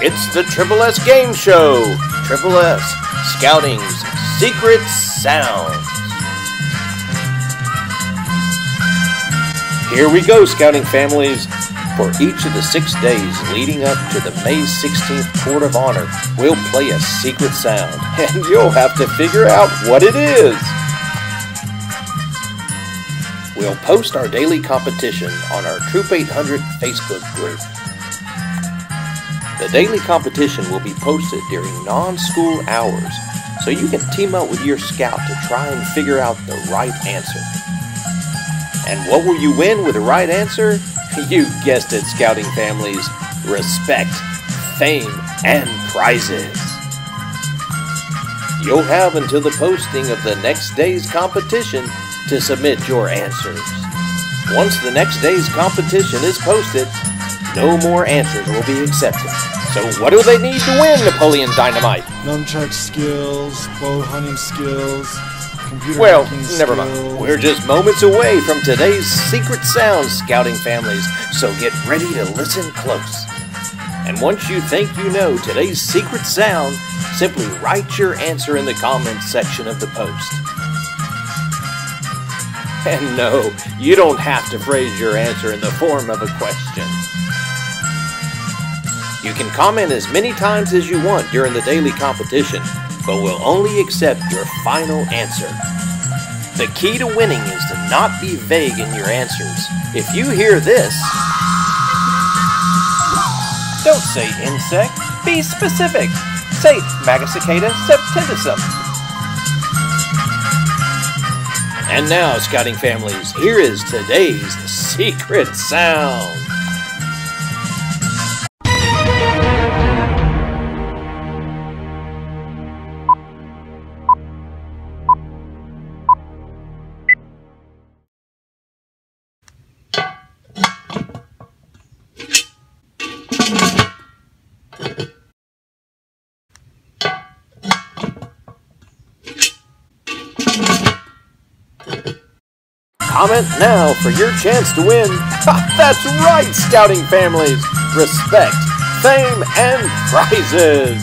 It's the Triple S Game Show. Triple S, Scouting's Secret Sounds. Here we go, Scouting families. For each of the 6 days leading up to the May 16th Court of Honor, we'll play a secret sound, and you'll have to figure out what it is. We'll post our daily competition on our Troop 800 Facebook group. The daily competition will be posted during non-school hours, so you can team up with your scout to try and figure out the right answer. And what will you win with the right answer? You guessed it, Scouting families. Respect, fame, and prizes. You'll have until the posting of the next day's competition to submit your answers. Once the next day's competition is posted, no more answers will be accepted. So what do they need to win, Napoleon Dynamite? Nunchuck skills, bow hunting skills, computer well, hacking skills. never mind. We're just moments away from today's secret sounds, Scouting families, so get ready to listen close. And once you think you know today's secret sound, simply write your answer in the comments section of the post. And no, you don't have to phrase your answer in the form of a question. You can comment as many times as you want during the daily competition, but we'll only accept your final answer. The key to winning is to not be vague in your answers. If you hear this, don't say insect, be specific. Say Magicicada septendisum. And now, Scouting families, here is today's secret sound. Comment now for your chance to win. That's right, Scouting families. Respect, fame, and prizes.